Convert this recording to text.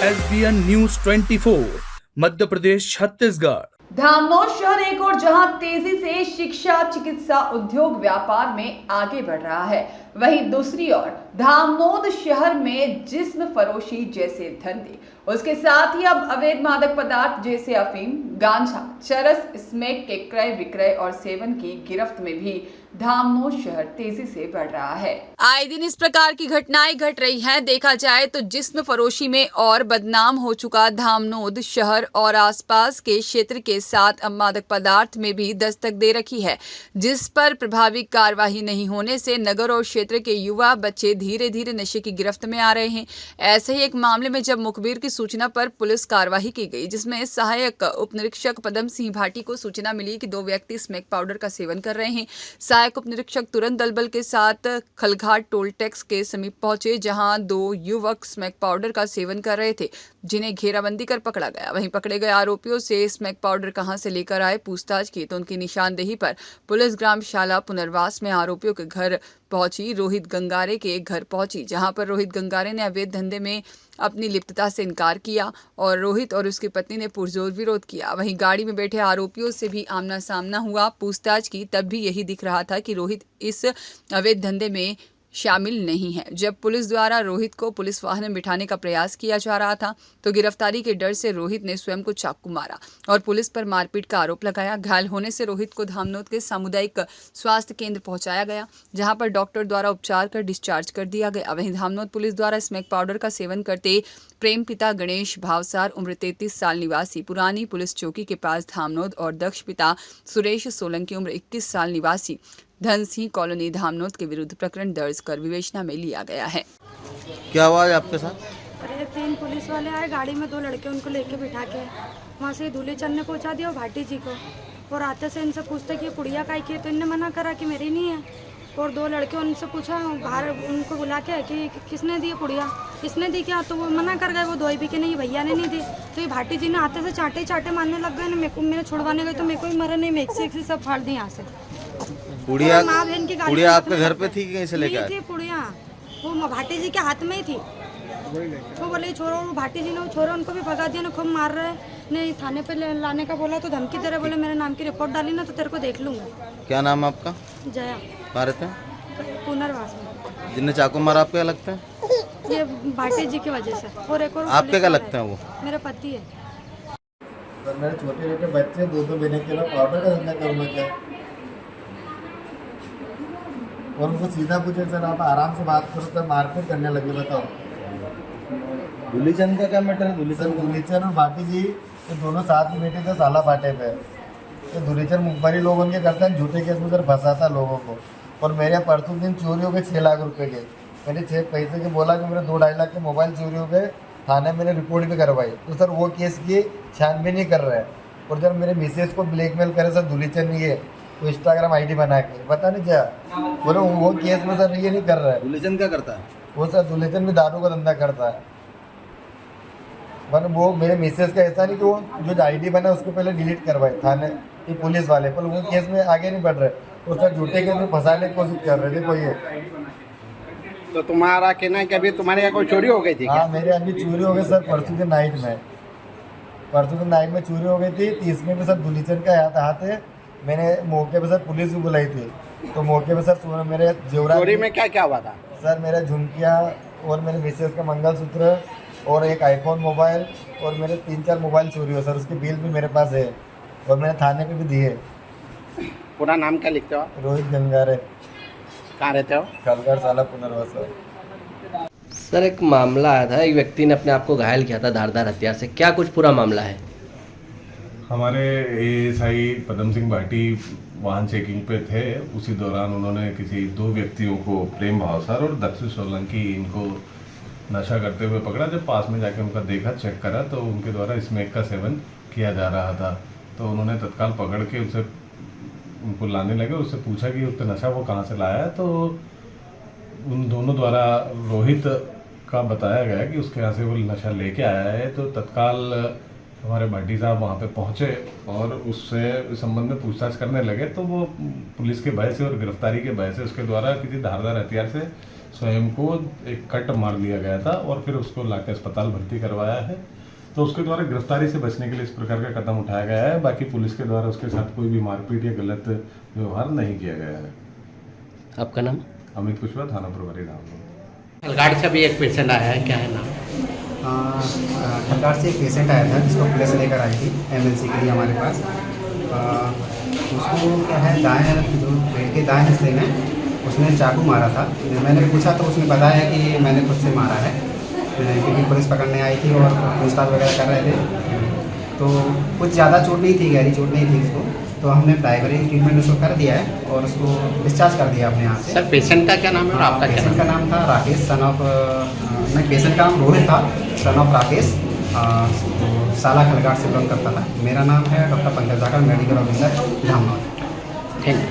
SBN news 24 Madhya Pradesh Chhattisgarh. Dhamnod शहर एक और जहां तेजी से शिक्षा, चिकित्सा, उद्योग, व्यापार में आगे बढ़ रहा है, वहीं दूसरी ओर धामनोद शहर में जिस्म फरोशी जैसे धंधे, उसके साथ ही अब अवैध मादक पदार्थ जैसे अफीम, गांजा, चरस, स्मैक के क्रय विक्रय और सेवन की गिरफ्त में भी धामनोद शहर तेजी से बढ़ रहा है। आए दिन इस प्रकार की घटनाएं घट रही हैं। देखा जाए तो जिस्म फरोशी में और बदनाम हो चुका धामनोद शहर और आसपास के क्षेत्र के साथ अब मादक पदार्थ में भी दस्तक दे रखी है, जिस पर प्रभावी कार्यवाही नहीं होने से नगर और क्षेत्र के युवा बच्चे धीरे धीरे नशे की गिरफ्त में आ रहे हैं। ऐसे ही एक मामले में जब मुखबिर की सूचना पर पुलिस कार्यवाही की गई, जिसमें सहायक उप निरीक्षक पदम सिंह भाटी को सूचना मिली कि 2 व्यक्ति स्मैक पाउडर का सेवन कर रहे हैं। सहायक उप निरीक्षक तुरंत दलबल के साथ खलघाट टोल टैक्स के समीप पहुंचे, जहां 2 युवक स्मैक पाउडर का सेवन कर रहे थे, जिन्हें घेराबंदी कर पकड़ा गया। वहीं पकड़े गए आरोपियों से स्मैक पाउडर कहां से लेकर आए पूछताछ की तो उनकी निशानदेही पर पुलिस ग्रामशाला पुनर्वास में आरोपियों के घर पहुंची। रोहित गंगारे के घर पहुंची, जहां पर रोहित गंगारे ने अवैध धंधे में अपनी लिप्तता से इनकार किया और रोहित और उसकी पत्नी ने पुरजोर विरोध किया। वहीं गाड़ी में बैठे आरोपियों से भी आमना सामना हुआ। पूछताछ की तब भी यही दिख रहा था कि रोहित इस अवैध धंधे में शामिल नहीं है। जब पुलिस द्वारा रोहित को पुलिस वाहन में बिठाने का प्रयास किया जा रहा था तो गिरफ्तारी के डर से रोहित ने स्वयं को चाकू मारा और पुलिस पर मारपीट का आरोप लगाया। घायल होने से रोहित को धामनोद के सामुदायिक स्वास्थ्य केंद्र पहुंचाया गया, जहां पर डॉक्टर द्वारा उपचार कर डिस्चार्ज कर दिया गया। वहीं धामनोद पुलिस द्वारा स्मैक पाउडर का सेवन करते प्रेम पिता गणेश भावसार उम्र 33 साल निवासी पुरानी पुलिस चौकी के पास धामनोद और दक्ष पिता सुरेश सोलंकी उम्र 21 साल निवासी धन सिंह कॉलोनी धामनोद के विरुद्ध प्रकरण दर्ज कर विवेचना में लिया गया है। क्या हुआ है आपके साथ? अरे 3 पुलिस वाले आए गाड़ी में, 2 लड़के उनको लेके बिठा के वहाँ से दूल्हे चंद ने पहुँचा दिया भाटी जी को, और आते से इनसे पूछते कि पुड़िया काई की है, तो इनने मना करा कि मेरी नहीं है। और 2 लड़के उनसे पूछा बाहर उनको बुला के कि किसने दी पुड़िया, किसने दी क्या, तो वो मना कर गए। वो धोई भी कि नहीं भैया ने नहीं दी। तो ये भाटी जी ने आते से चाटे चाटे मारने लग गए। मेरे को मेरे छुड़वाने गए तो मेरे को ही मरा नहीं, मेरे से सब फाड़ दी यहाँ से। पुड़िया आपके घर पे थी कि कहीं से लेके आए? थी पुड़िया, वो भाटी जी के हाथ में ही थी। वो बोले छोड़ो, भाटी जी ने छोड़ो, उनको भी भगा दिया ना, खूब मार रहे। नहीं थाने पे लाने का बोला तो धमकी दे रहे, बोले मेरे नाम की रिपोर्ट डाली ना तो तेरे को देख लूंगा। क्या नाम है आपका? जया। कहाँ रहते हैं? पुनर्वास में। जिनने चाकू मारा आपको क्या लगता है? ये भाटी जी की वजह से। और एक और आपके क्या लगता है? वो मेरे पति है। तो मेरे छोटे छोटे बच्चे 2-2 महीने के लिए पाउडर का धंधा करूँगा क्या? और उनको सीधा पूछे सर आप आराम से बात करो, तो मारपीट करने लगे। बताओ धुलीचंद का क्या मैटर है? धुलीचंद और भाटी जी ये दोनों साथ में बैठे थे साला फाटे पे। ये धुलीचंद मुखबरी लोग उनके करते हैं, झूठे केस में सर फंसाता लोगों को। और मेरे परसों दिन चोरी हो गए 6 लाख रुपए के। मैंने 6 पैसे के बोला कि मेरे 2-2.5 लाख के मोबाइल चोरी हो गए, थाने मैंने रिपोर्ट भी करवाई। तो सर वो केस की छानबीन नहीं कर रहे हैं। और जब मेरे मिसेज को ब्लैकमेल करे सर धुलीचंद ये तो इंस्टाग्राम आईडी बना के, पता नहीं क्या बोलो, वो केस में सर ये नहीं कर रहा है। धुलीचंद क्या करता है? वो सर धुलीचंद भी दारू का धंधा करता है। मतलब वो मेरे मिसेज का ऐसा नहीं कि वो जो आईडी बना उसको पहले डिलीट करवाए थाने ये पुलिस वाले, पर वो केस में आगे नहीं बढ़ रहे। तो सर झूठे केस में फंसाने की कोशिश कर रहे थे। कोई है तो तुम्हारा कहना है कि अभी तुम्हारे यहाँ कोई चोरी हो गई थी? हाँ मेरे अभी चोरी हो गई सर, परसों के नाइट में चोरी हो गई थी। तो इसमें भी सर धुलीचंद का हाथ है। मैंने मौके पे सर पुलिस भी बुलाई थी, तो मौके पे सर मेरे जेवरात चोरी में क्या क्या हुआ था? सर मेरा झुमकिया और मेरे मिसेज का मंगलसूत्र और एक आईफोन मोबाइल और मेरे 3-4 मोबाइल चोरी हो सर। उसकी बिल भी मेरे पास है और मैंने थाने पे भी दिए। पूरा नाम क्या लिखते हो? रोहित गंगारे। कहाँ रहते हो? खलगढ़ साला पुनर्वास। सर एक मामला आया था, एक व्यक्ति ने अपने आप को घायल किया था धारदार हथियार से, क्या कुछ पूरा मामला है? हमारे एएसआई पदम सिंह भाटी वाहन चेकिंग पे थे, उसी दौरान उन्होंने किसी 2 व्यक्तियों को प्रेम भावसार और दक्ष सोलंकी इनको नशा करते हुए पकड़ा। जब पास में जाके उनका देखा, चेक करा तो उनके द्वारा स्मैक का सेवन किया जा रहा था। तो उन्होंने तत्काल पकड़ के उनको लाने लगे। उससे पूछा कि उसका नशा वो कहाँ से लाया है, तो उन दोनों द्वारा रोहित का बताया गया कि उसके यहाँ से वो नशा लेके आया है। तो तत्काल हमारे भाटी साहब वहाँ पे पहुँचे और उससे इस संबंध में पूछताछ करने लगे। तो वो पुलिस के भय से और गिरफ्तारी के भय से उसके द्वारा किसी धारदार हथियार से स्वयं को एक कट मार दिया गया था और फिर उसको लाके अस्पताल भर्ती करवाया है। तो उसके द्वारा गिरफ्तारी से बचने के लिए इस प्रकार का कदम उठाया गया है। बाकी पुलिस के द्वारा उसके साथ कोई भी मारपीट या गलत व्यवहार नहीं किया गया है। आपका नाम? अमित कुशवाहा, थाना प्रभारी रामपुर। खलगाड़ से अभी एक पेशेंट आया है, क्या है नाम? खलगाड़ से एक पेशेंट आया था जिसको पुलिस लेकर आई थी एमएलसी के लिए हमारे पास। उसको क्या है, दाएं जो पेट के दाएं हिस्से में उसने चाकू मारा था। मैंने पूछा तो उसने बताया कि मैंने खुद से मारा है, क्योंकि पुलिस पकड़ने आई थी और पूछताछ वगैरह कर रहे थे। तो कुछ ज़्यादा चोट नहीं थी, गहरी चोट नहीं थी उसको, तो हमने प्राइमरी ट्रीटमेंट उसको कर दिया है और उसको डिस्चार्ज कर दिया अपने यहाँ से। सर पेशेंट का क्या नाम है और आपका क्या पेशेंट का नाम था राकेश, सन ऑफ नहीं, पेशेंट का नाम रोहित था, सन ऑफ राकेश। तो साला खलगाड़ से बिलोंग करता था। मेरा नाम है doctor Pankaj Jakar, medical officer Dhamnaur. Thank you.